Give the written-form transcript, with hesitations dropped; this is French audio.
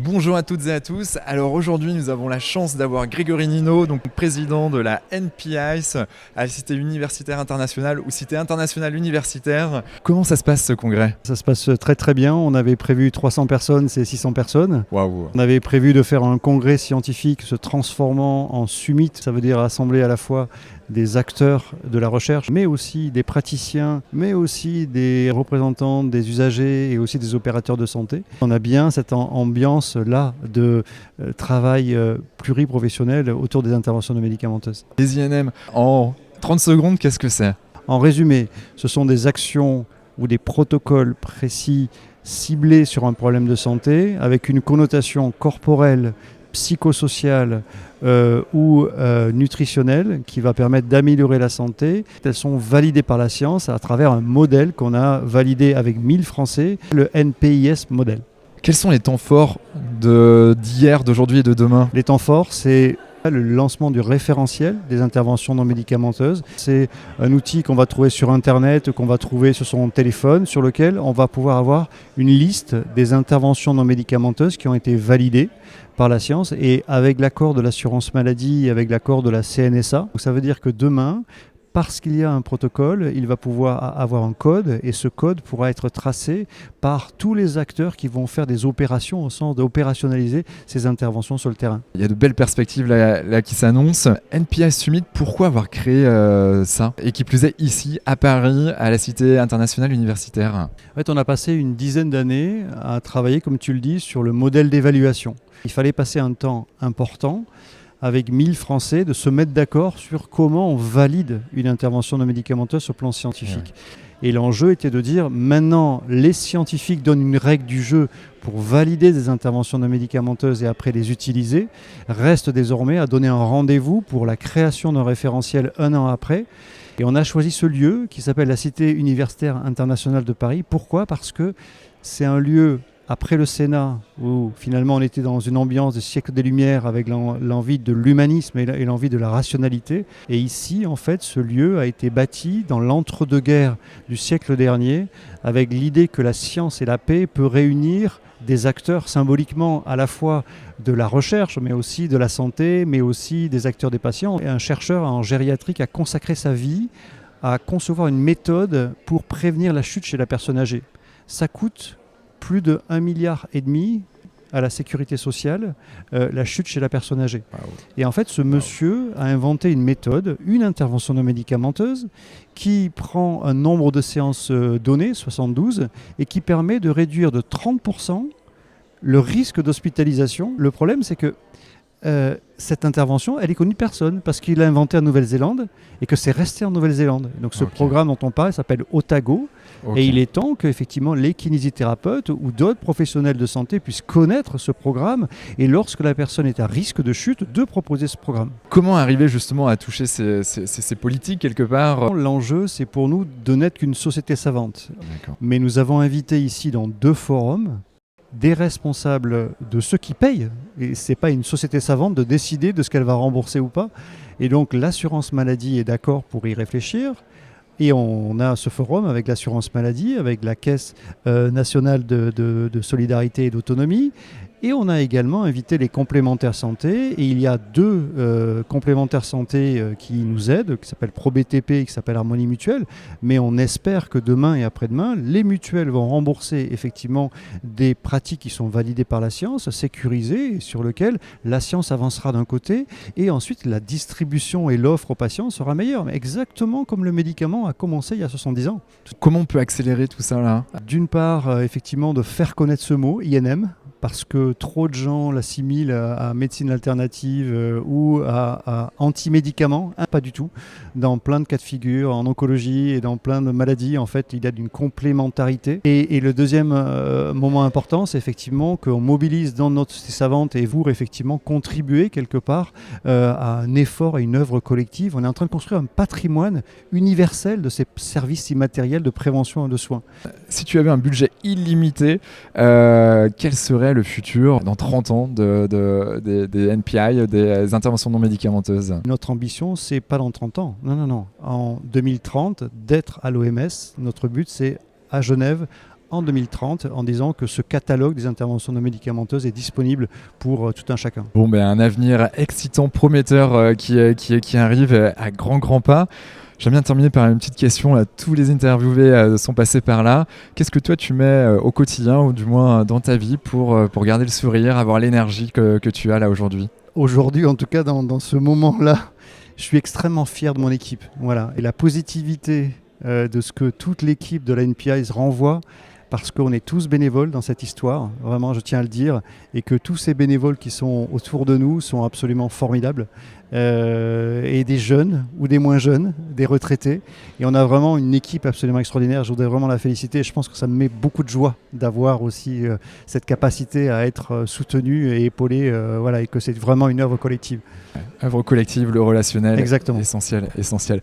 Bonjour à toutes et à tous. Alors aujourd'hui, nous avons la chance d'avoir Grégory Nino, donc président de la NPICE à la Cité universitaire internationale ou Cité internationale universitaire. Comment ça se passe ce congrès? Ça se passe très très bien. On avait prévu 300 personnes, c'est 600 personnes. Waouh. On avait prévu de faire un congrès scientifique se transformant en summit. Ça veut dire rassembler à la fois des acteurs de la recherche, mais aussi des praticiens, mais aussi des représentants des usagers et aussi des opérateurs de santé. On a bien cette ambiance-là de travail pluriprofessionnel autour des interventions non médicamenteuses. Les INM, en 30 secondes, qu'est-ce que c'est? En résumé, ce sont des actions ou des protocoles précis ciblés sur un problème de santé avec une connotation corporelle, psychosociale ou nutritionnelle qui va permettre d'améliorer la santé. Elles sont validées par la science à travers un modèle qu'on a validé avec 1000 Français, le NPIS modèle. Quels sont les temps forts d'hier, d'aujourd'hui et de demain? Les temps forts, c'est le lancement du référentiel des interventions non médicamenteuses. C'est un outil qu'on va trouver sur Internet, qu'on va trouver sur son téléphone, sur lequel on va pouvoir avoir une liste des interventions non médicamenteuses qui ont été validées par la science et avec l'accord de l'assurance maladie et avec l'accord de la CNSA. Donc ça veut dire que demain, parce qu'il y a un protocole, il va pouvoir avoir un code et ce code pourra être tracé par tous les acteurs qui vont faire des opérations au sens d'opérationnaliser ces interventions sur le terrain. Il y a de belles perspectives là qui s'annoncent. NPI Summit, pourquoi avoir créé ça? Et qui plus est ici, à Paris, à la Cité internationale universitaire. En fait, on a passé une dizaine d'années à travailler, comme tu le dis, sur le modèle d'évaluation. Il fallait passer un temps important avec 1000 Français de se mettre d'accord sur comment on valide une intervention non médicamenteuse sur le plan scientifique. Ouais. Et l'enjeu était de dire, maintenant, les scientifiques donnent une règle du jeu pour valider des interventions non médicamenteuses et après les utiliser. Reste désormais à donner un rendez-vous pour la création d'un référentiel un an après. Et on a choisi ce lieu qui s'appelle la Cité universitaire internationale de Paris. Pourquoi ? Parce que c'est un lieu après le Sénat, où finalement on était dans une ambiance de siècle des Lumières avec l'envie de l'humanisme et l'envie de la rationalité. Et ici, en fait, ce lieu a été bâti dans l'entre-deux-guerres du siècle dernier, avec l'idée que la science et la paix peut réunir des acteurs symboliquement à la fois de la recherche, mais aussi de la santé, mais aussi des acteurs des patients. Et un chercheur en gériatrique a consacré sa vie à concevoir une méthode pour prévenir la chute chez la personne âgée. Ça coûte plus de 1,5 milliard à la sécurité sociale, la chute chez la personne âgée. Wow. Et en fait, ce monsieur a inventé une méthode, une intervention non médicamenteuse, qui prend un nombre de séances données, 72, et qui permet de réduire de 30% le risque d'hospitalisation. Le problème, c'est que cette intervention, elle est connue de personne parce qu'il l'a inventée en Nouvelle-Zélande et que c'est resté en Nouvelle-Zélande. Donc ce programme dont on parle s'appelle Otago et il est temps qu'effectivement les kinésithérapeutes ou d'autres professionnels de santé puissent connaître ce programme et lorsque la personne est à risque de chute, de proposer ce programme. Comment arriver justement à toucher ces politiques quelque part? L'enjeu, c'est pour nous de n'être qu'une société savante. Mais nous avons invité ici dans 2 forums des responsables de ceux qui payent. Et ce n'est pas une société savante de décider de ce qu'elle va rembourser ou pas. Et donc l'assurance maladie est d'accord pour y réfléchir. Et on a ce forum avec l'assurance maladie, avec la Caisse nationale de solidarité et d'autonomie. Et on a également invité les complémentaires santé. Et il y a 2 complémentaires santé qui nous aident, qui s'appellent ProBTP et qui s'appellent Harmonie Mutuelle. Mais on espère que demain et après-demain, les mutuelles vont rembourser effectivement des pratiques qui sont validées par la science, sécurisées, et sur lesquelles la science avancera d'un côté. Et ensuite, la distribution et l'offre aux patients sera meilleure. Mais exactement comme le médicament a commencé il y a 70 ans. Comment on peut accélérer tout ça là? D'une part, effectivement, de faire connaître ce mot, INM, parce que trop de gens l'assimilent à médecine alternative ou à anti-médicaments. Pas du tout. Dans plein de cas de figure, en oncologie et dans plein de maladies, en fait, il y a une complémentarité. Et le deuxième moment important, c'est effectivement qu'on mobilise dans notre société savante et vous, effectivement, contribuer quelque part à un effort, à une œuvre collective. On est en train de construire un patrimoine universel de ces services immatériels de prévention et de soins. Si tu avais un budget illimité, quel serait le futur dans 30 ans des NPI, des interventions non médicamenteuses? Notre ambition, c'est pas dans 30 ans. Non. En 2030, d'être à l'OMS, notre but, c'est à Genève, en 2030 en disant que ce catalogue des interventions non médicamenteuses est disponible pour tout un chacun. Bon, ben, un avenir excitant, prometteur qui arrive à grands pas. J'aime bien terminer par une petite question. Là. Tous les interviewés sont passés par là. Qu'est-ce que toi tu mets au quotidien, ou du moins dans ta vie, pour garder le sourire, avoir l'énergie que tu as là aujourd'hui? Aujourd'hui, en tout cas, dans ce moment-là, je suis extrêmement fier de mon équipe. Voilà. Et la positivité de ce que toute l'équipe de la NPIs renvoie, parce qu'on est tous bénévoles dans cette histoire, vraiment je tiens à le dire, et que tous ces bénévoles qui sont autour de nous sont absolument formidables, et des jeunes ou des moins jeunes, des retraités, et on a vraiment une équipe absolument extraordinaire. Je voudrais vraiment la féliciter, et je pense que ça me met beaucoup de joie d'avoir aussi cette capacité à être soutenu et épaulé, voilà, et que c'est vraiment une œuvre collective. Œuvre collective, le relationnel, Exactement. essentiel.